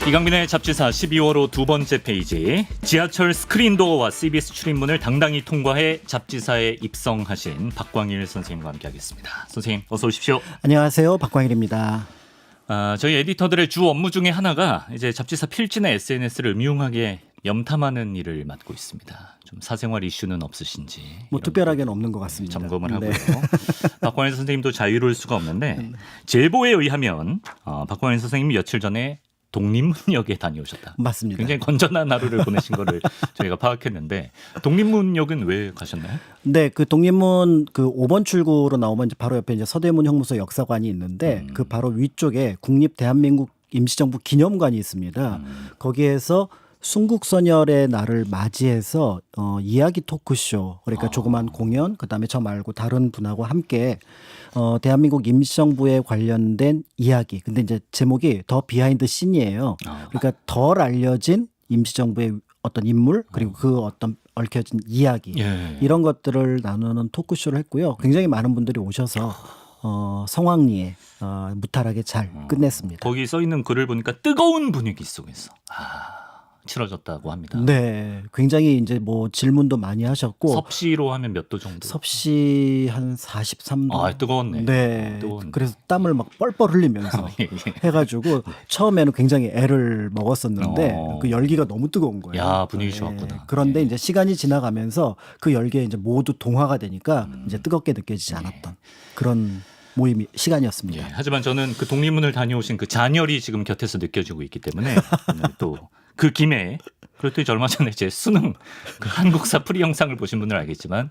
이강민의 잡지사 12월호 두 번째 페이지. 지하철 스크린도어와 CBS 출입문을 당당히 통과해 잡지사에 입성하신 박광일 선생님과 함께하겠습니다. 선생님 어서 오십시오. 안녕하세요, 박광일입니다. 저희 에디터들의 주 업무 중에 하나가 이제 잡지사 필지나 SNS를 음흉하게 염탐하는 일을 맡고 있습니다. 좀 사생활 이슈는 없으신지 뭐 특별하게는 없는 것 같습니다. 점검을 네. 하고요. 박광일 선생님도 자유로울 수가 없는데 제보에 의하면 박광일 선생님이 며칠 전에 독립문역에 다녀오셨다. 맞습니다. 굉장히 건전한 하루를 보내신 거를 저희가 파악했는데 독립문역은 왜 가셨나요? 네, 그 독립문 그 5번 출구로 나오면 이제 바로 옆에 이제 서대문 형무소 역사관이 있는데 그 바로 위쪽에 국립 대한민국 임시정부 기념관이 있습니다. 거기에서 순국선열의 날을 맞이해서 이야기 토크쇼, 그러니까 조그만 공연, 그다음에 저 말고 다른 분하고 함께 대한민국 임시정부에 관련된 이야기. 근데 이제 제목이 더 비하인드 씬이에요. 그러니까 덜 알려진 임시정부의 어떤 인물, 그리고 그 어떤 얽혀진 이야기, 예. 이런 것들을 나누는 토크쇼를 했고요. 굉장히 많은 분들이 오셔서 성황리에 무탈하게 잘 끝냈습니다. 거기 써 있는 글을 보니까 뜨거운 분위기 속에서 치러졌다고 합니다. 네, 굉장히 이제 뭐 질문도 많이 하셨고 섭씨로 하면 몇 도 정도? 섭씨 한 43도. 뜨거웠네. 네, 뜨거웠네. 그래서 땀을 막 뻘뻘 흘리면서 예. 해가지고 처음에는 굉장히 애를 먹었었는데 그 열기가 너무 뜨거운 거예요. 야, 분위기 좋았구나. 그런데 이제 시간이 지나가면서 그 열기에 이제 모두 동화가 되니까 이제 뜨겁게 느껴지지 않았던 그런 모임이 시간이었습니다. 예. 하지만 저는 그 독립문을 다녀오신 그 잔열이 지금 곁에서 느껴지고 있기 때문에 오늘 또 그 김에 그리고 또 얼마 전에 제 수능 그 한국사 풀이 영상을 보신 분들 알겠지만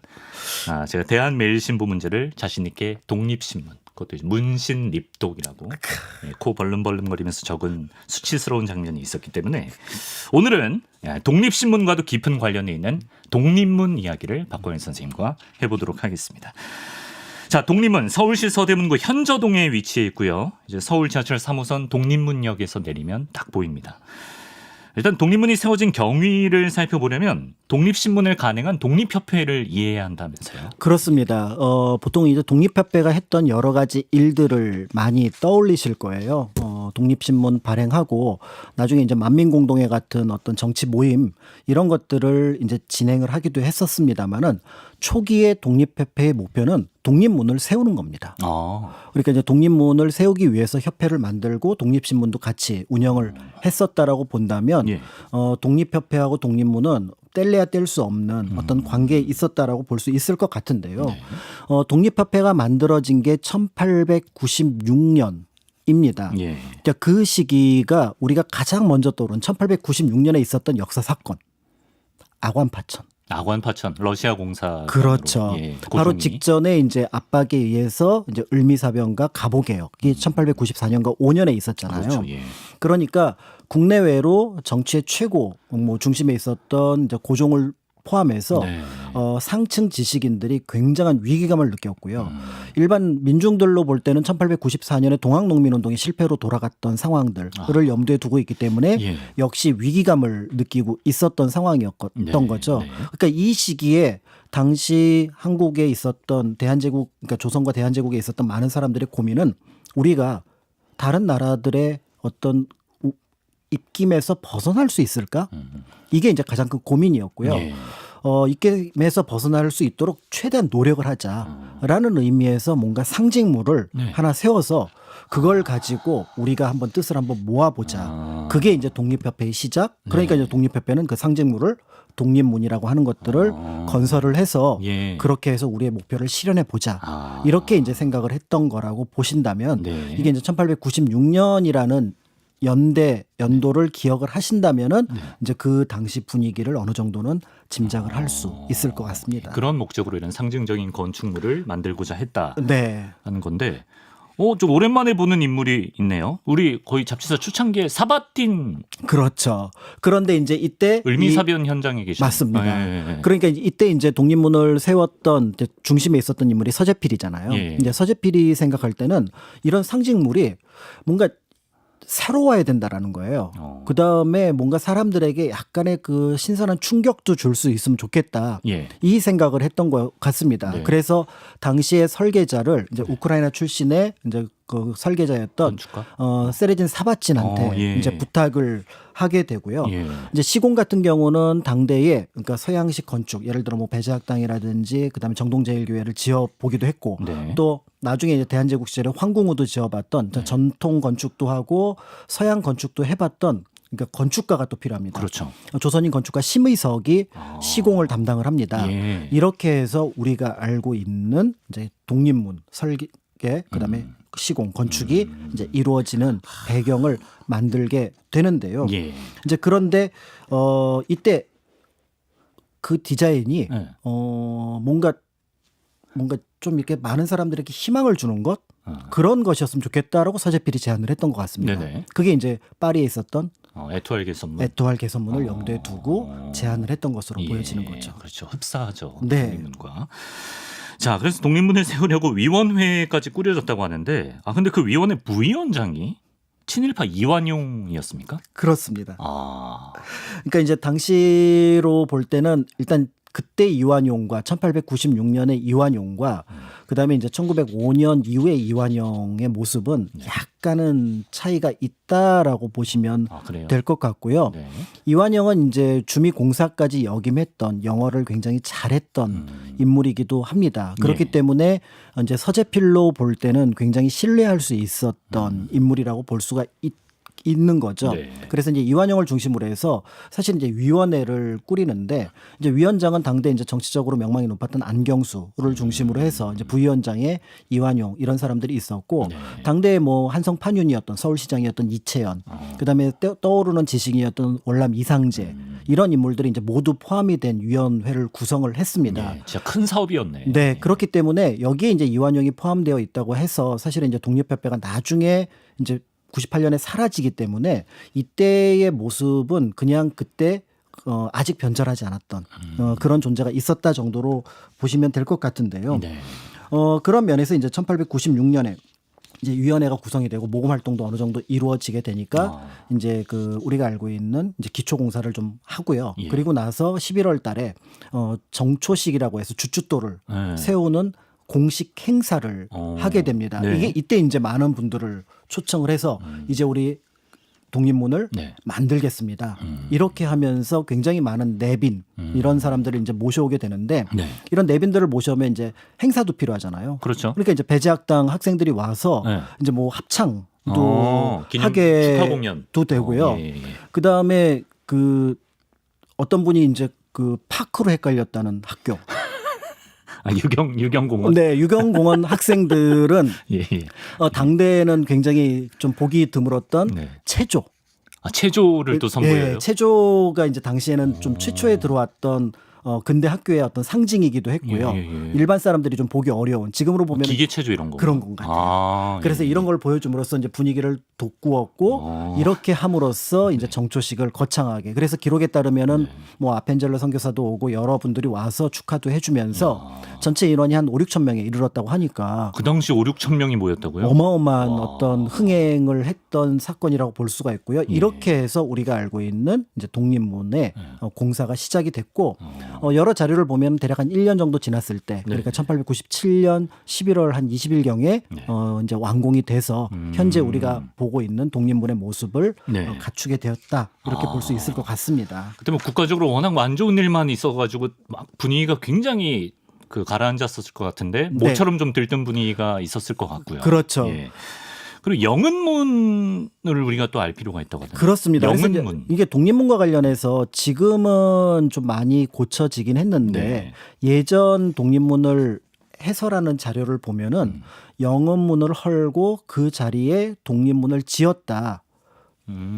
제가 대한매일신보 문제를 자신 있게 독립신문, 그것도 문신 립독이라고 코 벌름벌름거리면서 적은 수치스러운 장면이 있었기 때문에 오늘은 독립신문과도 깊은 관련이 있는 독립문 이야기를 박광일 선생님과 해보도록 하겠습니다. 자, 독립문 서울시 서대문구 현저동에 위치해 있고요. 이제 서울 지하철 3호선 독립문역에서 내리면 딱 보입니다. 일단 독립문이 세워진 경위를 살펴보려면 독립신문을 간행한 독립협회를 이해해야 한다면서요. 그렇습니다. 보통 이제 독립협회가 했던 여러 가지 일들을 많이 떠올리실 거예요. 독립신문 발행하고 나중에 이제 만민공동회 같은 어떤 정치 모임 이런 것들을 이제 진행을 하기도 했었습니다만은 초기에 독립협회의 목표는 독립문을 세우는 겁니다. 그러니까 이제 독립문을 세우기 위해서 협회를 만들고 독립신문도 같이 운영을 했었다라고 본다면 독립협회하고 독립문은 뗄래야 뗄 수 없는 어떤 관계에 있었다라고 볼 수 있을 것 같은데요. 독립협회가 만들어진 게 1896년 입니다. 예. 그러니까 그 시기가 우리가 가장 먼저 떠오른 1896년에 있었던 역사 사건, 아관파천. 아관파천 러시아 공사. 그렇죠. 바로 직전에 이제 압박에 의해서 이제 을미사변과 갑오개혁이 1894년과 5년에 있었잖아요. 그렇죠. 예. 그러니까 국내외로 정치의 최고 뭐 중심에 있었던 이제 고종을 포함해서 상층 지식인들이 굉장한 위기감을 느꼈고요. 일반 민중들로 볼 때는 1894년에 동학농민운동이 실패로 돌아갔던 상황들을 염두에 두고 있기 때문에 역시 위기감을 느끼고 있었던 상황이었던 거죠. 그러니까 이 시기에 당시 한국에 있었던 대한제국, 그러니까 조선과 대한제국에 있었던 많은 사람들의 고민은 우리가 다른 나라들의 어떤 입김에서 벗어날 수 있을까? 이게 이제 가장 큰 고민이었고요. 입김에서 벗어날 수 있도록 최대한 노력을 하자라는 의미에서 뭔가 상징물을 하나 세워서 그걸 가지고 우리가 한번 뜻을 한번 모아보자. 그게 이제 독립협회의 시작. 그러니까 이제 독립협회는 그 상징물을 독립문이라고 하는 것들을 건설을 해서 그렇게 해서 우리의 목표를 실현해 보자. 이렇게 이제 생각을 했던 거라고 보신다면 이게 이제 1896년이라는 연도를 기억을 하신다면은 이제 그 당시 분위기를 어느 정도는 짐작을 할 수 있을 것 같습니다. 그런 목적으로 이런 상징적인 건축물을 만들고자 했다는 네. 건데, 좀 오랜만에 보는 인물이 있네요. 우리 거의 잡지사 초창기에 사바틴. 그렇죠. 그런데 이제 이때 을미사변 현장에 계신. 맞습니다. 그러니까 이때 이제 독립문을 세웠던 이제 중심에 있었던 인물이 서재필이잖아요. 이제 서재필이 생각할 때는 이런 상징물이 뭔가 새로워야 된다라는 거예요. 그 다음에 뭔가 사람들에게 약간의 그 신선한 충격도 줄 수 있으면 좋겠다. 이 생각을 했던 것 같습니다. 그래서 당시에 설계자를 이제 우크라이나 출신의 이제 그 설계자였던 건축가? 세레진 사바친한테 예. 이제 부탁을 하게 되고요. 예. 이제 시공 같은 경우는 당대에 그러니까 서양식 건축 예를 들어 뭐 배재학당이라든지 그다음에 정동제일교회를 지어 보기도 했고 네. 또 나중에 이제 대한제국 시절에 황궁우도 지어봤던 전통 건축도 하고 서양 건축도 해봤던 그러니까 건축가가 또 필요합니다. 그렇죠. 조선인 건축가 심의석이 시공을 담당을 합니다. 예. 이렇게 해서 우리가 알고 있는 이제 독립문 설계 그다음에 시공 건축이 이제 이루어지는 배경을 만들게 되는데요. 예. 이제 그런데 이때 그 디자인이 예. 뭔가 좀 이렇게 많은 사람들에게 희망을 주는 것 그런 것이었으면 좋겠다라고 서재필이 제안을 했던 것 같습니다. 네네. 그게 이제 파리에 있었던 에투알 개선문. 에뚜알 개선문을 염두에 두고 제안을 했던 것으로 예, 보여지는 거죠. 그렇죠. 흡사하죠. 네. 독립문과. 자, 그래서 독립문을 세우려고 위원회까지 꾸려졌다고 하는데, 근데 그 위원회 부위원장이 친일파 이완용이었습니까? 그렇습니다. 아, 그러니까 이제 당시로 볼 때는 일단 그때 이완용과 1896년의 이완용과 그다음에 이제 1905년 이후의 이완용의 모습은 약간은 차이가 있다라고 보시면 그래요? 될 것 같고요. 네. 이완용은 이제 주미공사까지 역임했던 영어를 굉장히 잘했던 인물이기도 합니다. 그렇기 네. 때문에 이제 서재필로 볼 때는 굉장히 신뢰할 수 있었던 인물이라고 볼 수가 있는 거죠. 네. 그래서 이제 이완용을 중심으로 해서 사실 이제 위원회를 꾸리는데 이제 위원장은 당대 이제 정치적으로 명망이 높았던 안경수를 중심으로 해서 이제 부위원장에 이완용 이런 사람들이 있었고 네. 당대에 뭐 한성 판윤이었던 서울시장이었던 이채연 그다음에 떠오르는 지식인이었던 월남 이상재 이런 인물들이 이제 모두 포함이 된 위원회를 구성을 했습니다. 네, 진짜 큰 사업이었네. 네, 그렇기 때문에 여기에 이제 이완용이 포함되어 있다고 해서 사실은 이제 독립협회가 나중에 이제 98년에 사라지기 때문에 이때의 모습은 그냥 그때 아직 변절하지 않았던 그런 존재가 있었다 정도로 보시면 될 것 같은데요. 네. 그런 면에서 이제 1896년에 이제 위원회가 구성이 되고 모금 활동도 어느 정도 이루어지게 되니까 이제 그 우리가 알고 있는 이제 기초 공사를 좀 하고요. 예. 그리고 나서 11월 달에 정초식이라고 해서 주춧돌을 네. 세우는 공식 행사를 하게 됩니다. 네. 이게 이때 이제 많은 분들을 초청을 해서 이제 우리 독립문을 네. 만들겠습니다. 이렇게 하면서 굉장히 많은 내빈 이런 사람들을 이제 모셔오게 되는데 네. 이런 내빈들을 모셔오면 이제 행사도 필요하잖아요. 그렇죠. 그러니까 이제 배재학당 학생들이 와서 네. 이제 뭐 합창도 기념 하게 축하 공연. 도 되고요. 예, 예. 그 다음에 그 어떤 분이 이제 그 파크로 헷갈렸다는 학교. 유경공원. 네, 유경공원 학생들은 예, 예. 당대에는 굉장히 좀 보기 드물었던 네. 체조. 체조를 또 선보여요. 예, 체조가 이제 당시에는 좀 최초에 들어왔던 근대 학교의 어떤 상징이기도 했고요. 예, 예, 예. 일반 사람들이 좀 보기 어려운 지금으로 보면 기계 체조 이런 거. 그런 것 같아요. 그래서 예. 이런 걸 보여줌으로써 이제 분위기를 돋구었고 이렇게 함으로써 이제 정초식을 거창하게 그래서 기록에 따르면은 뭐 아펜젤러 선교사도 오고 여러분들이 와서 축하도 해주면서 전체 인원이 한 5, 6천 명에 이르렀다고 하니까 그 당시 5, 6천 명이 모였다고요? 어마어마한 어떤 흥행을 했던 사건이라고 볼 수가 있고요. 이렇게 해서 우리가 알고 있는 이제 독립문의 공사가 시작이 됐고 여러 자료를 보면 대략 한 1년 정도 지났을 때 그러니까 1897년 11월 한 20일경에 이제 완공이 돼서 현재 우리가 보고 있는 독립문의 모습을 네. 갖추게 되었다 이렇게 볼 수 있을 것 같습니다. 그때 뭐 국가적으로 워낙 안 좋은 일만 있어가지고 막 분위기가 굉장히 그 가라앉았었을 것 같은데 모처럼 좀 들뜬 분위기가 있었을 것 같고요. 그렇죠. 예. 그리고 영은문을 우리가 또 알 필요가 있다고 하더라고요. 그렇습니다. 그래서 이제 영은문. 이게 독립문과 관련해서 지금은 좀 많이 고쳐지긴 했는데 네. 예전 독립문을 해설하는 자료를 보면은 영은문을 헐고 그 자리에 독립문을 지었다.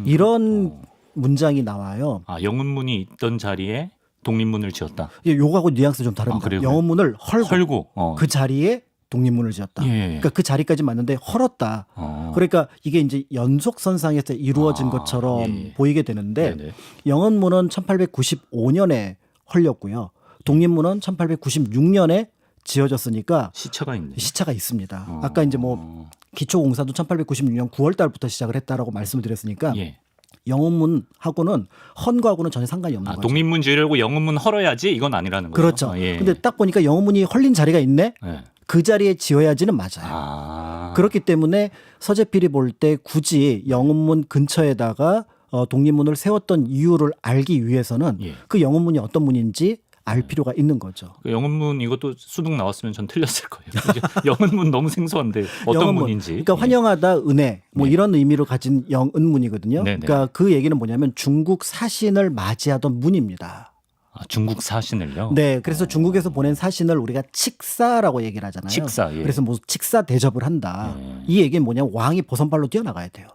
이런 문장이 나와요. 영은문이 있던 자리에 독립문을 지었다. 요거하고 뉘앙스 좀 다릅니다. 그래요? 영은문을 헐고 그 자리에 독립문을 지었다. 예. 그러니까 그 자리까지 맞는데 헐었다. 그러니까 이게 이제 연속선상에서 이루어진 것처럼 예. 보이게 되는데 네네. 영은문은 1895년에 헐렸고요. 독립문은 1896년에 지어졌으니까 시차가 있네. 시차가 있습니다. 아까 이제 뭐 기초공사도 1896년 9월 달부터 시작을 했다라고 말씀을 드렸으니까 예. 영은문하고는 헌거하고는 전혀 상관이 없는 거죠. 독립문 지으려고 영은문 헐어야지 이건 아니라는 거죠. 그렇죠. 예. 근데 딱 보니까 영은문이 헐린 자리가 있네. 예. 그 자리에 지어야지는 맞아요. 그렇기 때문에 서재필이 볼 때 굳이 영은문 근처에다가 독립문을 세웠던 이유를 알기 위해서는 예. 그 영은문이 어떤 문인지 알 필요가 있는 거죠. 그 영은문 이것도 수능 나왔으면 전 틀렸을 거예요. 이제 영은문 너무 생소한데 어떤 영은문. 문인지. 그러니까 환영하다, 은혜 뭐 예. 이런 의미로 가진 영은문이거든요. 네네. 그러니까 그 얘기는 뭐냐면 중국 사신을 맞이하던 문입니다. 아, 중국 사신을요? 네, 그래서 중국에서 보낸 사신을 우리가 칙사라고 얘기를 하잖아요. 칙사, 예. 그래서 뭐 칙사 대접을 한다. 이 얘기는 뭐냐면 왕이 버선발로 뛰어나가야 돼요.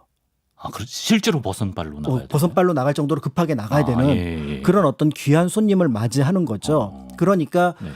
아, 그렇지. 실제로 버선발로 나가야 돼요. 버선발로 나갈 정도로 급하게 나가야 되는 예. 그런 어떤 귀한 손님을 맞이하는 거죠. 그러니까 네.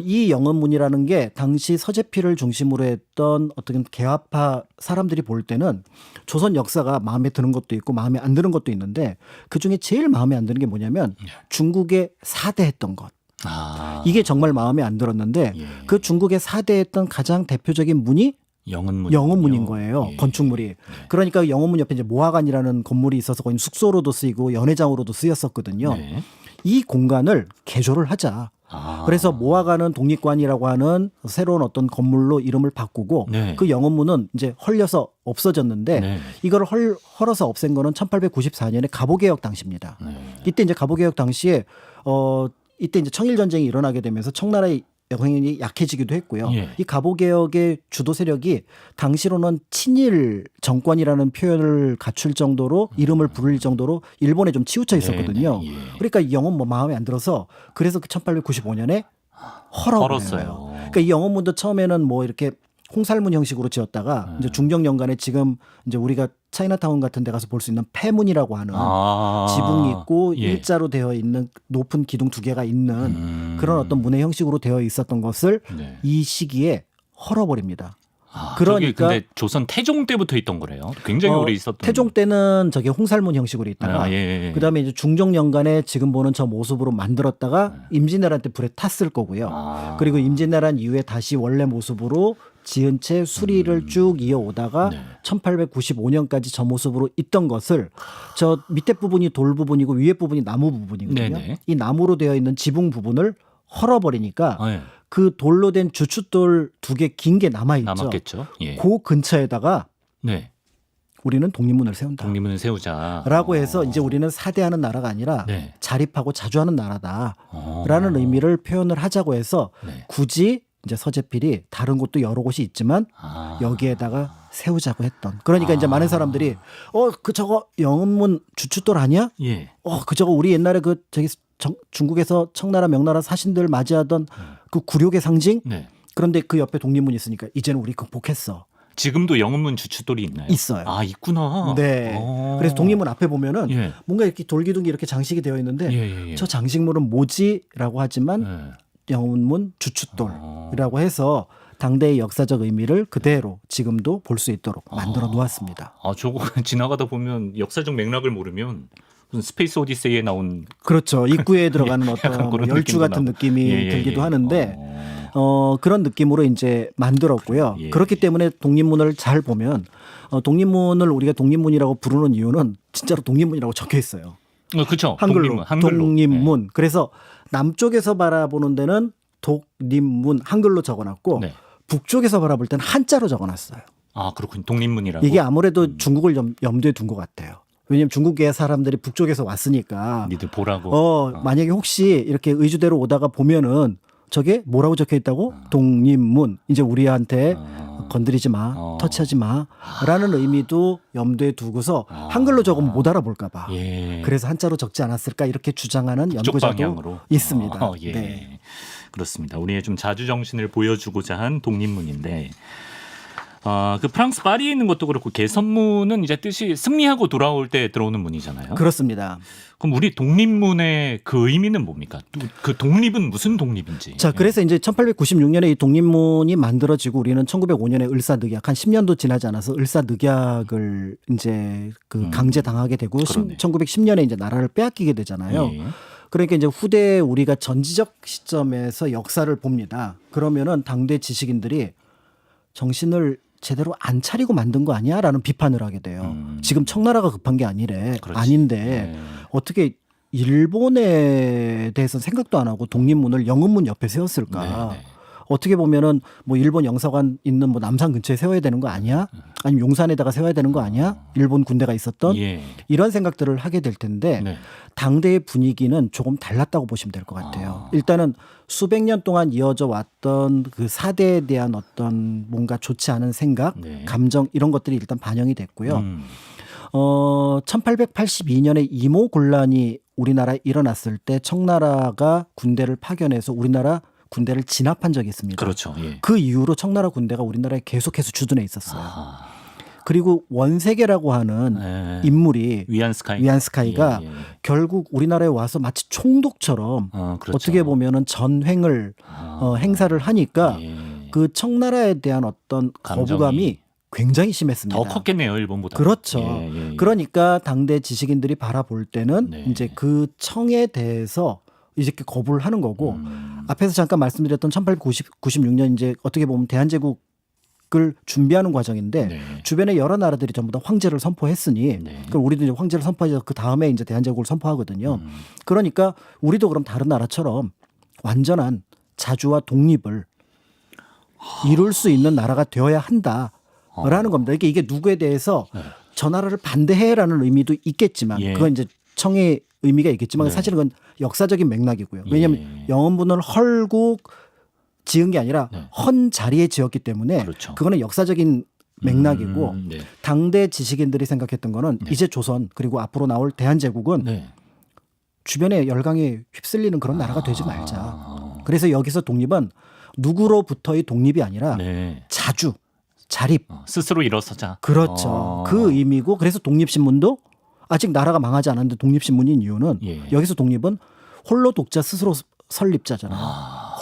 이 영은문이라는 게 당시 서재필을 중심으로 했던 어떤 개화파 사람들이 볼 때는 조선 역사가 마음에 드는 것도 있고 마음에 안 드는 것도 있는데 그중에 제일 마음에 안 드는 게 뭐냐면 중국에 사대했던 것. 아, 이게 정말 마음에 안 들었는데 예. 그 중국에 사대했던 가장 대표적인 문이 영은문인 거예요. 예. 건축물이. 그러니까 영은문 옆에 이제 모화관이라는 건물이 있어서 거기 숙소로도 쓰이고 연회장으로도 쓰였었거든요. 네. 이 공간을 개조를 하자. 아. 그래서 모화관은 독립관이라고 하는 새로운 어떤 건물로 이름을 바꾸고 네. 그 영은문은 이제 헐려서 없어졌는데 네. 이걸 헐어서 없앤 거는 1894년에 갑오개혁 당시입니다. 네. 이때 이제 갑오개혁 당시에 이때 이제 청일전쟁이 일어나게 되면서 청나라의 영향이 약해지기도 했고요. 예. 이 갑오개혁의 주도 세력이 당시로는 친일 정권이라는 표현을 갖출 정도로 이름을 부를 정도로 일본에 좀 치우쳐 있었거든요. 네, 네, 예. 그러니까 이 영은 뭐 마음에 안 들어서 그래서 그 1895년에 헐어버려요. 헐었어요. 그러니까 이 영은문도 처음에는 뭐 이렇게 홍살문 형식으로 지었다가 이제 중정연간에 지금 이제 우리가 차이나타운 같은 데 가서 볼 수 있는 폐문이라고 하는 지붕이 있고 예. 일자로 되어 있는 높은 기둥 두 개가 있는 그런 어떤 문의 형식으로 되어 있었던 것을 네. 이 시기에 헐어버립니다. 아, 그러니까 근데 조선 태종 때부터 있던 거래요. 굉장히 오래 있었던. 태종 때는 저게 홍살문 형식으로 있다가 아, 예. 그다음에 이제 중종연간에 지금 보는 저 모습으로 만들었다가 임진왜란 때 불에 탔을 거고요. 아. 그리고 임진왜란 이후에 다시 원래 모습으로 지은 채 수리를 쭉 이어오다가 네. 1895년까지 저 모습으로 있던 것을 저 밑에 부분이 돌 부분이고 위에 부분이 나무 부분이거든요. 네네. 이 나무로 되어 있는 지붕 부분을 헐어버리니까 아, 예. 그 돌로 된 주춧돌 두 개 긴 게 남아있죠. 남았겠죠. 예. 그 근처에다가 네. 우리는 독립문을 세운다. 독립문을 세우자. 라고 해서 이제 우리는 사대하는 나라가 아니라 네. 자립하고 자주하는 나라다. 어. 라는 의미를 표현을 하자고 해서 네. 굳이 이제 서재필이 다른 곳도 여러 곳이 있지만 아. 여기에다가 세우자고 했던. 그러니까 이제 많은 사람들이 그 저거 영은문 주춧돌 아니야? 예. 그 저거 우리 옛날에 그 저기 중국에서 청나라 명나라 사신들 맞이하던 그 굴욕의 상징? 네. 그런데 그 옆에 독립문이 있으니까 이제는 우리 극복했어. 지금도 영은문 주춧돌이 있나요? 있어요. 아, 있구나. 네. 그래서 독립문 앞에 보면은 예. 뭔가 이렇게 돌기둥이 이렇게 장식이 되어 있는데 예. 저 장식물은 뭐지라고 하지만 예. 영은문 주춧돌이라고 해서 당대의 역사적 의미를 그대로 지금도 볼 수 있도록 만들어 놓았습니다. 아, 저거 지나가다 보면 역사적 맥락을 모르면 무슨 스페이스 오디세이에 나온 그렇죠. 입구에 들어가는 약간 어떤 뭐 그런 열주 느낌도 같은 나고. 느낌이 예. 들기도 하는데 그런 느낌으로 이제 만들었고요. 예. 그렇기 때문에 독립문을 잘 보면 독립문을 우리가 독립문이라고 부르는 이유는 진짜로 독립문이라고 적혀 있어요. 그렇죠. 한글로. 독립문. 네. 그래서 남쪽에서 바라보는 데는 독립문 한글로 적어놨고 네. 북쪽에서 바라볼 때는 한자로 적어놨어요. 아, 그렇군요. 독립문이라고. 이게 아무래도 중국을 염두에 둔 것 같아요. 왜냐하면 중국의 사람들이 북쪽에서 왔으니까 니들 보라고. 만약에 혹시 이렇게 의주대로 오다가 보면은 저게 뭐라고 적혀 있다고? 독립문. 이제 우리한테 건드리지 마, 터치하지 마라는 의미도 염두에 두고서 한글로 적으면 못 알아볼까 봐. 예. 그래서 한자로 적지 않았을까 이렇게 주장하는 북쪽 연구자도 방향으로. 있습니다. 예. 네. 그렇습니다. 우리의 좀 자주 정신을 보여주고자 한 독립문인데, 그 프랑스 파리에 있는 것도 그렇고 개선문은 이제 뜻이 승리하고 돌아올 때 들어오는 문이잖아요. 그렇습니다. 그럼 우리 독립문의 그 의미는 뭡니까? 그 독립은 무슨 독립인지. 자, 그래서 이제 1896년에 이 독립문이 만들어지고 우리는 1905년에 을사늑약 한 10년도 지나지 않아서 을사늑약을 이제 그 강제 당하게 되고 그러네. 1910년에 이제 나라를 빼앗기게 되잖아요. 예. 그러니까 이제 후대 우리가 전지적 시점에서 역사를 봅니다. 그러면은 당대 지식인들이 정신을 제대로 안 차리고 만든 거 아니야라는 비판을 하게 돼요. 지금 청나라가 급한 게 아니래. 그렇지. 아닌데 네. 어떻게 일본에 대해서 생각도 안 하고 독립문을 영은문 옆에 세웠을까? 네, 네. 어떻게 보면은 뭐 일본 영사관 있는 뭐 남산 근처에 세워야 되는 거 아니야? 아니면 용산에다가 세워야 되는 거 아니야? 일본 군대가 있었던 예. 이런 생각들을 하게 될 텐데 네. 당대의 분위기는 조금 달랐다고 보시면 될 것 같아요. 일단은 수백 년 동안 이어져 왔던 그 사대에 대한 어떤 뭔가 좋지 않은 생각, 네. 감정 이런 것들이 일단 반영이 됐고요. 1882년에 이모 곤란이 우리나라에 일어났을 때 청나라가 군대를 파견해서 우리나라 군대를 진압한 적이 있습니다. 그렇죠. 예. 그 이후로 청나라 군대가 우리나라에 계속해서 주둔해 있었어요. 아, 그리고 원세계라고 하는 예. 인물이 위안스카이가 위안스카이가 결국 우리나라에 와서 마치 총독처럼 그렇죠. 어떻게 보면은 전횡을 행사를 하니까 예. 그 청나라에 대한 어떤 감정이 거부감이 굉장히 심했습니다. 더 컸겠네요, 일본보다. 그렇죠. 예. 그러니까 당대 지식인들이 바라볼 때는 네. 이제 그 청에 대해서 이제 거부를 하는 거고 앞에서 잠깐 말씀드렸던 1896년 이제 어떻게 보면 대한제국을 준비하는 과정인데 네. 주변에 여러 나라들이 전부 다 황제를 선포했으니 네. 그럼 우리도 이제 황제를 선포해서 그 다음에 이제 대한제국을 선포하거든요. 그러니까 우리도 그럼 다른 나라처럼 완전한 자주와 독립을 이룰 수 있는 나라가 되어야 한다라는 겁니다. 이게 누구에 대해서 저 나라를 반대해라는 의미도 있겠지만 예. 그건 이제 청의 의미가 있겠지만 네. 사실은 그건 역사적인 맥락이고요. 왜냐하면 영원분을 헐고 지은 게 아니라 네. 헌 자리에 지었기 때문에 그렇죠. 그거는 역사적인 맥락이고 네. 당대 지식인들이 생각했던 거는 이제 조선 그리고 앞으로 나올 대한제국은 네. 주변에 열강에 휩쓸리는 그런 나라가 되지 말자. 그래서 여기서 독립은 누구로부터의 독립이 아니라 네. 자주, 자립. 스스로 일어서자. 그렇죠. 그 의미고 그래서 독립신문도 아직 나라가 망하지 않았는데 독립신문인 이유는 예. 여기서 독립은 홀로 독자 스스로 설립자잖아요.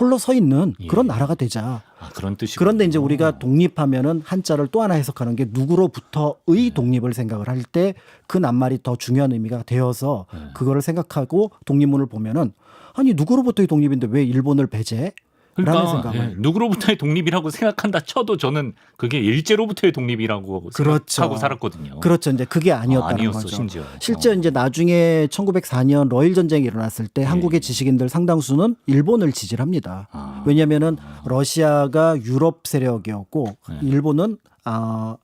홀로 서 있는 예. 그런 나라가 되자. 그런 뜻이고. 그런데 이제 우리가 독립하면은 한자를 또 하나 해석하는 게 누구로부터의 독립을 생각을 할 때 그 낱말이 더 중요한 의미가 되어서 그거를 생각하고 독립문을 보면은 아니 누구로부터의 독립인데 왜 일본을 배제해? 라는 그러니까 생각을. 누구로부터의 독립이라고 생각한다 쳐도 저는 그게 일제로부터의 독립이라고 그렇죠. 생각하고 살았거든요. 그렇죠. 이제 그게 아니었다는 아니었어, 거죠. 심지어. 실제 이제 나중에 1904년 러일 전쟁이 일어났을 때 한국의 지식인들 상당수는 일본을 지지를 합니다. 왜냐하면은 러시아가 유럽 세력이었고 일본은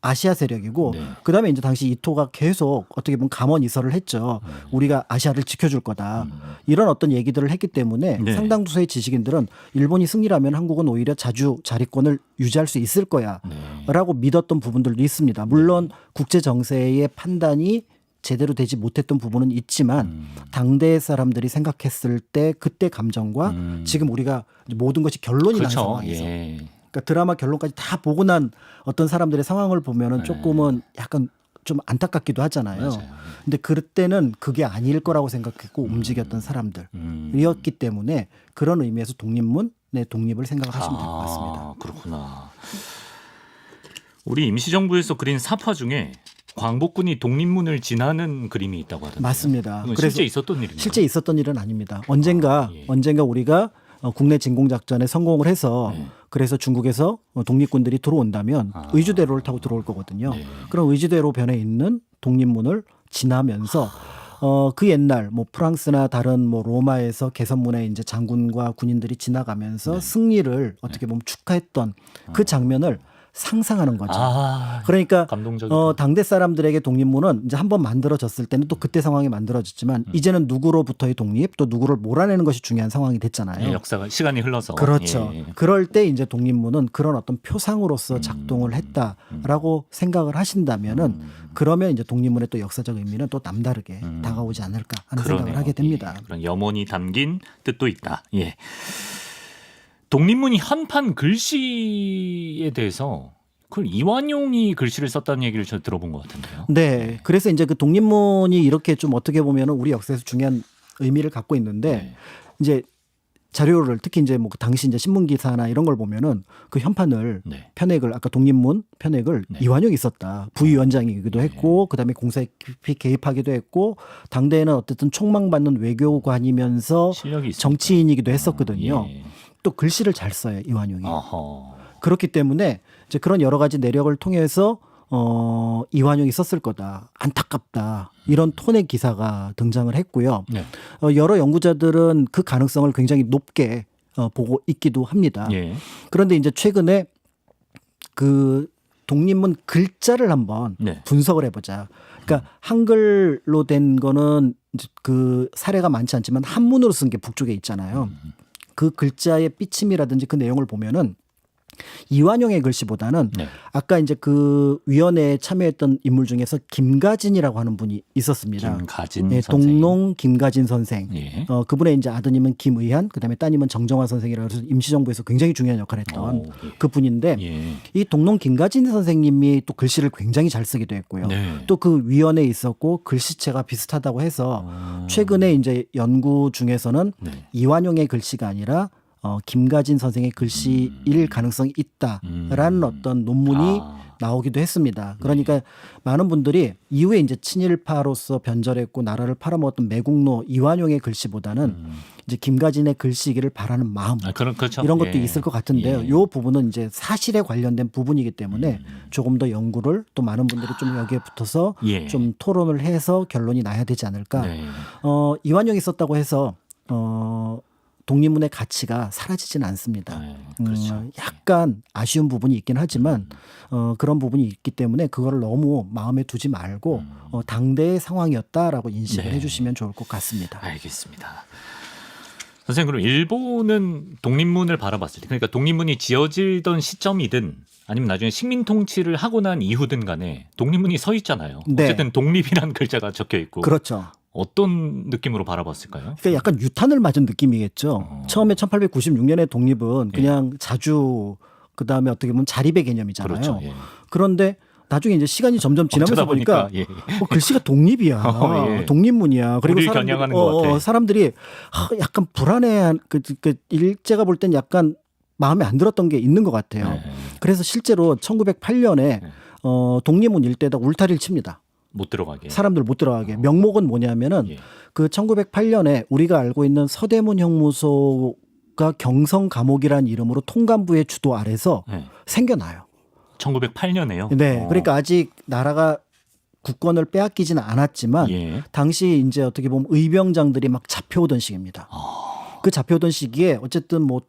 아시아 세력이고 네. 그다음에 이제 당시 이토가 계속 어떻게 보면 감언 이설을 했죠. 우리가 아시아를 지켜줄 거다. 이런 어떤 얘기들을 했기 때문에 네. 상당수의 지식인들은 일본이 승리하면 한국은 오히려 자주 자리권을 유지할 수 있을 거야라고 믿었던 부분들도 있습니다. 물론 국제 정세의 판단이 제대로 되지 못했던 부분은 있지만 당대 사람들이 생각했을 때 그때 감정과 지금 우리가 모든 것이 결론이 난 그렇죠. 상황에서 예. 그러니까 드라마 결론까지 다 보고 난 어떤 사람들의 상황을 보면은 조금은 약간 좀 안타깝기도 하잖아요. 맞아요. 근데 그때는 그게 아닐 거라고 생각했고 움직였던 사람들이었기 때문에 그런 의미에서 독립문의 독립을 생각하시면 될 것 같습니다. 그렇구나. 우리 임시정부에서 그린 사파 중에 광복군이 독립문을 지나는 그림이 있다고 하던데요. 맞습니다. 그건 그래서 실제 있었던 일인가요? 실제 있었던 일은 아닙니다. 언젠가 예. 우리가 국내 진공작전에 성공을 해서 그래서 중국에서 독립군들이 들어온다면 의주대로를 타고 들어올 거거든요. 네. 그럼 의주대로 변에 있는 독립문을 지나면서 그 옛날 뭐 프랑스나 다른 뭐 로마에서 개선문에 이제 장군과 군인들이 지나가면서 승리를 어떻게 보면 축하했던 그 장면을 상상하는 거죠. 그러니까 감동적이다. 당대 사람들에게 독립문은 이제 한번 만들어졌을 때는 또 그때 상황이 만들어졌지만 이제는 누구로부터의 독립 또 누구를 몰아내는 것이 중요한 상황이 됐잖아요. 예, 역사가 시간이 흘러서 그렇죠. 예. 그럴 때 이제 독립문은 그런 어떤 표상으로서 작동을 했다라고 생각을 하신다면은 그러면 이제 독립문의 또 역사적 의미는 또 남다르게 다가오지 않을까 하는 그러네요. 생각을 하게 됩니다. 예, 그런 염원이 담긴 뜻도 있다. 예. 독립문이 한판 글씨에 대해서 그걸 이완용이 글씨를 썼다는 얘기를 저 들어본 것 같은데요. 네. 그래서 이제 그 독립문이 이렇게 좀 어떻게 보면은 우리 역사에서 중요한 의미를 갖고 있는데 이제 자료를 특히 이제 뭐 그 당시 이제 신문 기사나 이런 걸 보면은 그 현판을 편액을 아까 독립문 편액을 이완용이 썼다. 부위원장이기도 했고 그다음에 공사에 깊이 개입하기도 했고 당대에는 어쨌든 촉망받는 외교관이면서 실력이 있으니까. 정치인이기도 했었거든요. 예. 또 글씨를 잘 써요 이완용이. 어허. 그렇기 때문에 이제 그런 여러 가지 내력을 통해서 이완용이 썼을 거다. 안타깝다. 이런 톤의 기사가 등장을 했고요. 네. 여러 연구자들은 그 가능성을 굉장히 높게 보고 있기도 합니다. 예. 그런데 이제 최근에 그 독립문 글자를 한번 네. 분석을 해보자. 그러니까 한글로 된 거는 이제 그 사례가 많지 않지만 한문으로 쓴 게 북쪽에 있잖아요. 그 글자의 삐침이라든지 그 내용을 보면은 이완용의 글씨보다는 네. 아까 이제 그 위원회에 참여했던 인물 중에서 김가진이라고 하는 분이 있었습니다. 김가진 예, 선생. 동농 김가진 선생. 예. 그분의 이제 아드님은 김의한, 그다음에 따님은 정정화 선생이라고 해서 임시정부에서 굉장히 중요한 역할을 했던 오, 예. 그 분인데 예. 이 동농 김가진 선생님이 또 글씨를 굉장히 잘 쓰기도 했고요. 네. 또 그 위원회에 있었고 글씨체가 비슷하다고 해서 최근에 이제 연구 중에서는 네. 이완용의 글씨가 아니라 김가진 선생의 글씨일 가능성이 있다라는 어떤 논문이 나오기도 했습니다. 그러니까 많은 분들이 이후에 이제 친일파로서 변절했고 나라를 팔아먹었던 매국노 이완용의 글씨보다는 이제 김가진의 글씨이기를 바라는 마음 그렇죠. 이런 것도 예. 있을 것 같은데요. 예. 이 부분은 이제 사실에 관련된 부분이기 때문에 조금 더 연구를 또 많은 분들이 좀 여기에 붙어서 예. 좀 토론을 해서 결론이 나야 되지 않을까. 네. 이완용이 썼다고 해서 독립문의 가치가 사라지지는 않습니다. 네, 그렇죠. 약간 아쉬운 부분이 있긴 하지만 그런 부분이 있기 때문에 그거를 너무 마음에 두지 말고 당대의 상황이었다라고 인식을 네. 해주시면 좋을 것 같습니다. 알겠습니다. 선생님, 그럼 일본은 독립문을 바라봤을 때, 그러니까 독립문이 지어지던 시점이든 아니면 나중에 식민 통치를 하고 난 이후든 간에 독립문이 서 있잖아요. 네. 어쨌든 독립이란 글자가 적혀 있고. 그렇죠. 어떤 느낌으로 바라봤을까요? 그러니까 약간 유탄을 맞은 느낌이겠죠. 처음에 1896년의 독립은 그냥 자주 그다음에 어떻게 보면 자립의 개념이잖아요. 그렇죠. 예. 그런데 나중에 이제 시간이 점점 지나면서 보니까 예. 글씨가 독립이야. 예. 독립문이야. 그리고 우리를 겨냥하는 것 같아. 사람들이 약간 불안해한 그 일제가 볼 땐 약간 마음에 안 들었던 게 있는 것 같아요. 네. 그래서 실제로 1908년에 독립문 일대에다 울타리를 칩니다. 못 들어가게. 사람들 못 들어가게. 명목은 뭐냐면은 예. 그 1908년에 우리가 알고 있는 서대문 형무소가 경성 감옥이라는 이름으로 통감부의 주도 아래서 네. 생겨나요. 1908년에요. 네. 그러니까 아직 나라가 국권을 빼앗기지는 않았지만 예. 당시 이제 어떻게 보면 의병장들이 막 잡혀오던 시기입니다. 그 잡혀오던 시기에 어쨌든 뭐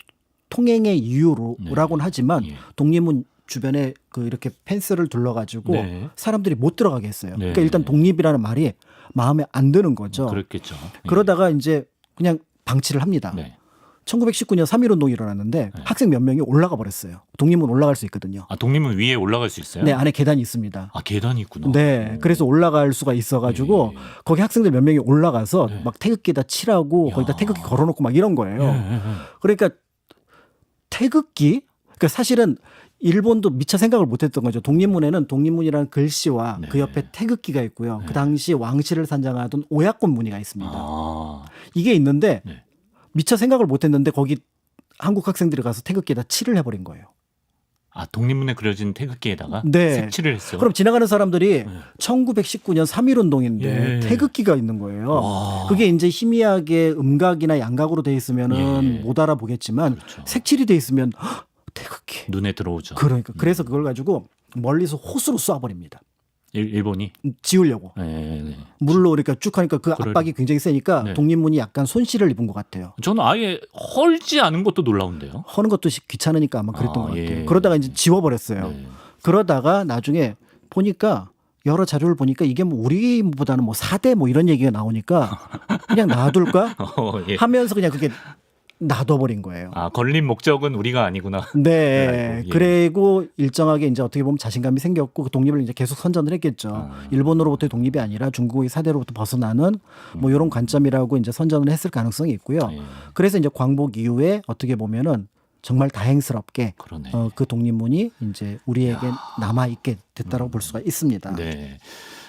통행의 이유로라고는 하지만 예. 독립문 주변에 그 이렇게 펜스를 둘러가지고 네. 사람들이 못 들어가게 했어요. 네. 그러니까 일단 독립이라는 말이 마음에 안 드는 거죠. 그랬겠죠. 예. 그러다가 이제 그냥 방치를 합니다. 네. 1919년 3.1운동이 일어났는데 학생 몇 명이 올라가 버렸어요. 독립문 올라갈 수 있거든요. 아, 독립문 위에 올라갈 수 있어요? 네, 안에 계단이 있습니다. 아, 계단이 있구나. 네, 그래서 올라갈 수가 있어가지고 예. 거기 학생들 몇 명이 올라가서 네. 막 태극기에다 칠하고 야. 거기다 태극기 걸어놓고 막 이런 거예요. 예. 그러니까 태극기, 그러니까 사실은 일본도 미처 생각을 못했던 거죠. 독립문에는 독립문이라는 글씨와 네. 그 옆에 태극기가 있고요. 그 당시 왕실을 산장하던 오약권 무늬가 있습니다. 아, 이게 있는데 네. 미처 생각을 못했는데 거기 한국 학생들이 가서 태극기에다 칠을 해버린 거예요. 아, 독립문에 그려진 태극기에다가 네. 색칠을 했어요. 그럼 지나가는 사람들이 1919년 3.1운동인데 예. 태극기가 있는 거예요. 와. 그게 이제 희미하게 음각이나 양각으로 돼 있으면은 예. 못 알아보겠지만 그렇죠. 색칠이 돼 있으면 헉, 태극기. 눈에 들어오죠. 그러니까 그래서 그걸 가지고 멀리서 호수로 쏴버립니다. 일본이. 지우려고. 네. 물로 그러니까 쭉 하니까 그 그럴- 압박이 굉장히 세니까 네. 독립문이 약간 손실을 입은 것 같아요. 저는 아예 헐지 않은 것도 놀라운데요. 허는 것도 귀찮으니까 아마 그랬던 아, 것 같아요. 예. 그러다가 이제 지워버렸어요. 네. 그러다가 나중에 보니까 여러 자료를 보니까 이게 뭐 우리보다는 뭐 4대 뭐 이런 얘기가 나오니까 그냥 놔둘까 예. 하면서 그냥 그게 놔둬버린 거예요. 아, 걸린 목적은 우리가 아니구나. 네. 아이고, 예. 그리고 일정하게 이제 어떻게 보면 자신감이 생겼고 그 독립을 이제 계속 선전을 했겠죠. 일본으로부터의 독립이 아니라 중국의 사대로부터 벗어나는 뭐 이런 관점이라고 이제 선전을 했을 가능성이 있고요. 예. 그래서 이제 광복 이후에 어떻게 보면은 정말 다행스럽게 그러네. 그 독립문이 이제 우리에게 남아 있게 됐다라고 볼 수가 있습니다. 네.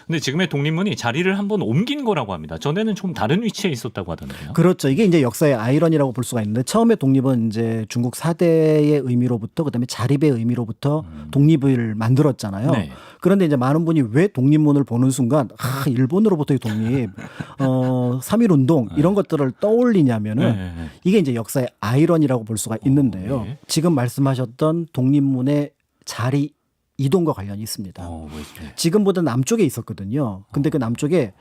근데 지금의 독립문이 자리를 한번 옮긴 거라고 합니다. 전에는 좀 다른 위치에 있었다고 하던데요. 그렇죠. 이게 이제 역사의 아이러니라고 볼 수가 있는데 처음에 독립은 이제 중국 사대의 의미로부터 그다음에 자립의 의미로부터 독립을 만들었잖아요. 네. 그런데 이제 많은 분이 왜 독립문을 보는 순간 일본으로부터의 독립, 3.1운동 이런 것들을 떠올리냐면은 네. 이게 이제 역사의 아이러니라고 볼 수가 있는데요. 네. 지금 말씀하셨던 독립문의 자리 이동과 관련이 있습니다. 네. 지금보다 남쪽에 있었거든요. 근데 그 남쪽에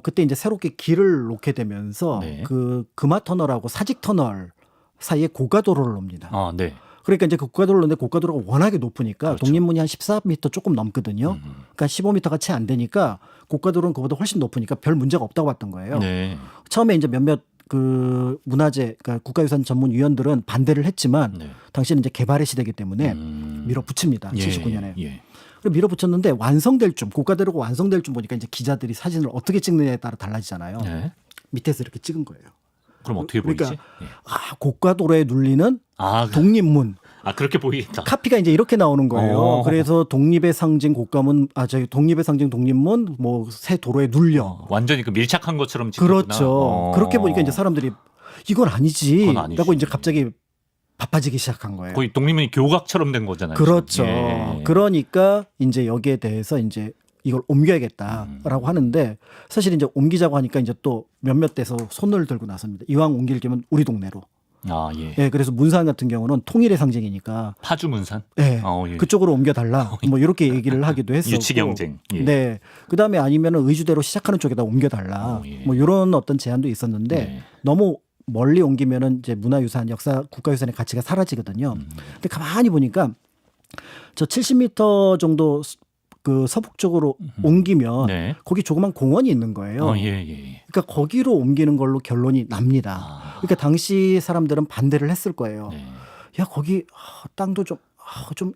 그때 이제 새롭게 길을 놓게 되면서 네. 그 금화 터널하고 사직 터널 사이에 고가도로를 놉니다. 아, 네. 그러니까 이제 그 고가도로를 놓는데 고가도로가 워낙에 높으니까 그렇죠. 독립문이 한 14m 조금 넘거든요. 그러니까 15m가 채 안 되니까 고가도로는 그보다 훨씬 높으니까 별 문제가 없다고 봤던 거예요. 네. 처음에 이제 몇몇 그 문화재, 그러니까 국가유산 전문위원들은 반대를 했지만 네. 당시는 이제 개발의 시대이기 때문에 밀어붙입니다. 예, 79년에. 예. 밀어붙였는데 완성될 쯤, 고가도로가 완성될 쯤 보니까 이제 기자들이 사진을 어떻게 찍느냐에 따라 달라지잖아요. 네. 밑에서 이렇게 찍은 거예요. 그럼 어떻게 보이지? 그러니까 예. 고가도로에 눌리는 아, 독립문. 그렇게 보이겠다. 카피가 이제 이렇게 나오는 거예요. 어. 그래서 독립의 상징 고가문, 독립의 상징 독립문, 뭐 새 도로에 눌려. 완전히 그 밀착한 것처럼 찍혔구나. 그렇죠. 그렇게 보니까 이제 사람들이 이건 아니지. 그건 아니지. 라고 이제 갑자기 바빠지기 시작한 거예요. 거의 독립문이 교각처럼 된 거잖아요. 그렇죠. 예. 그러니까 이제 여기에 대해서 이제 이걸 옮겨야겠다라고 하는데 사실 이제 옮기자고 하니까 이제 또 몇몇 데서 손을 들고 나섭니다. 이왕 옮길 겸은 우리 동네로. 아, 예. 예, 그래서 문산 같은 경우는 통일의 상징이니까 파주 문산? 예, 예. 그쪽으로 옮겨달라. 뭐 이렇게 얘기를 하기도 했었고. 유치 경쟁. 예. 네. 그다음에 아니면은 의주대로 시작하는 쪽에다 옮겨달라. 예. 뭐 이런 어떤 제안도 있었는데 네. 너무 멀리 옮기면은 이제 문화유산, 역사, 국가유산의 가치가 사라지거든요. 근데 가만히 보니까 저 70m 정도 그 서북 쪽으로 옮기면 네. 거기 조그만 공원이 있는 거예요. 예, 예. 그러니까 거기로 옮기는 걸로 결론이 납니다. 그러니까 당시 사람들은 반대를 했을 거예요. 네. 야, 거기 땅도 좀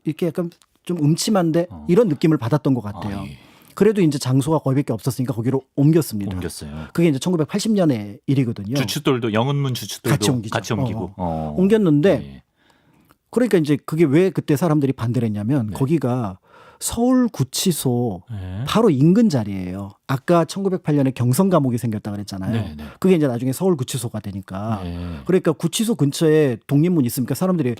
이렇게 약간 좀 음침한데 이런 느낌을 받았던 것 같아요. 예. 그래도 이제 장소가 거기밖에 없었으니까 거기로 옮겼습니다. 옮겼어요. 그게 이제 1980년의 일이거든요. 주춧돌도 영은문 주춧돌도 같이 옮기죠. 옮기고. 옮겼는데 예. 그러니까 이제 그게 왜 그때 사람들이 반대를 했냐면 네. 거기가 서울구치소 예. 바로 인근 자리예요. 아까 1908년에 경성 감옥이 생겼다 그랬잖아요. 네, 네. 그게 이제 나중에 서울구치소가 되니까. 네. 그러니까 구치소 근처에 독립문 있으니까 사람들이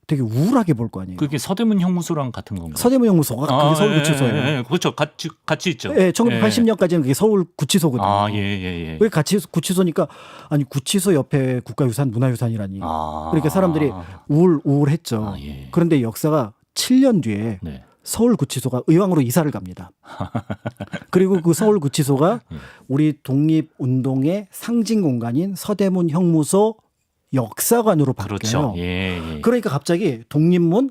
되게 우울하게 볼 거 아니에요. 그게 서대문 형무소랑 같은 건가요? 서대문 형무소가 그게 서울구치소예요. 예. 그렇죠. 같이 있죠. 예, 1980년까지는 그게 서울구치소거든요. 아, 예. 왜 같이 구치소니까 아니 구치소 옆에 국가유산 문화유산이라니. 그러니까 사람들이 우울했죠. 예. 그런데 역사가 7년 뒤에 네. 서울구치소가 의왕으로 이사를 갑니다. 그리고 그 서울구치소가 우리 독립운동의 상징 공간인 서대문 형무소 역사관으로 바뀌어요. 그렇죠. 예. 그러니까 갑자기 독립문,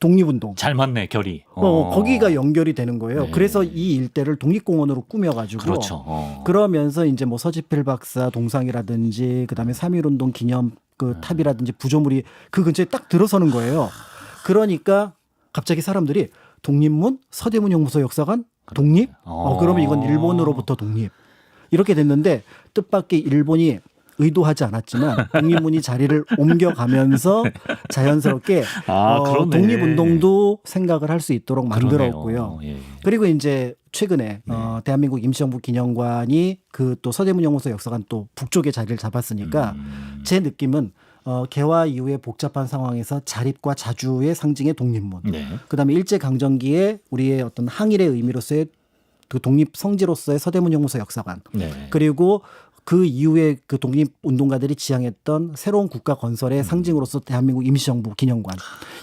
독립운동. 잘 맞네, 결이. 거기가 연결이 되는 거예요. 네. 그래서 이 일대를 독립공원으로 꾸며가지고 그렇죠. 그러면서 이제 뭐 서지필 박사 동상이라든지 그다음에 3.1운동 기념 그 탑이라든지 부조물이 그 근처에 딱 들어서는 거예요. 그러니까 갑자기 사람들이 독립문, 서대문 형무소 역사관, 독립? 그러면 이건 일본으로부터 독립. 이렇게 됐는데 뜻밖의 일본이 의도하지 않았지만 독립문이 자리를 옮겨가면서 자연스럽게 그러네. 독립운동도 생각을 할 수 있도록 만들었고요. 예. 그리고 이제 최근에 대한민국 임시정부 기념관이 그 또 서대문 형무소 역사관 또 북쪽에 자리를 잡았으니까 제 느낌은 개화 이후의 복잡한 상황에서 자립과 자주의 상징의 독립문, 네. 그다음에 일제 강점기에 우리의 어떤 항일의 의미로서의 그 독립 성지로서의 서대문 형무소 역사관, 네. 그리고 그 이후에 그 독립운동가들이 지향했던 새로운 국가 건설의 상징으로서 대한민국 임시정부 기념관,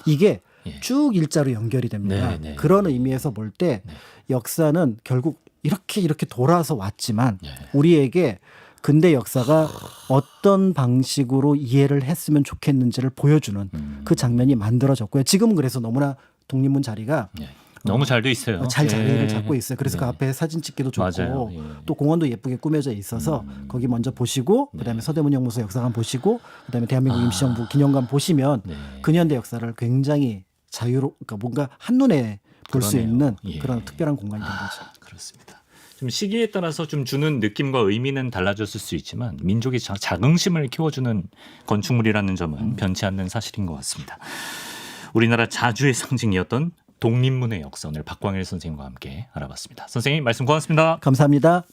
이게 쭉 일자로 연결이 됩니다. 네. 그런 의미에서 볼 때 역사는 결국 이렇게 돌아서 왔지만 우리에게 근대 역사가 어떤 방식으로 이해를 했으면 좋겠는지를 보여주는 그 장면이 만들어졌고요. 지금은 그래서 너무나 독립문 자리가 너무 잘 돼 있어요. 잘 자리를 잡고 있어요. 그래서 그 앞에 사진 찍기도 좋고 맞아요. 또 공원도 예쁘게 꾸며져 있어서 거기 먼저 보시고 그다음에 서대문 형무소 역사관 보시고 그다음에 대한민국 임시정부 기념관 보시면 근현대 역사를 굉장히 그러니까 뭔가 한눈에 볼 수 그러네요. 있는 예. 그런 특별한 공간이 된 거죠. 그렇습니다. 좀 시기에 따라서 좀 주는 느낌과 의미는 달라졌을 수 있지만 민족의 자긍심을 키워주는 건축물이라는 점은 변치 않는 사실인 것 같습니다. 우리나라 자주의 상징이었던 독립문의 역사 오늘 박광일 선생님과 함께 알아봤습니다. 선생님 말씀 고맙습니다. 감사합니다.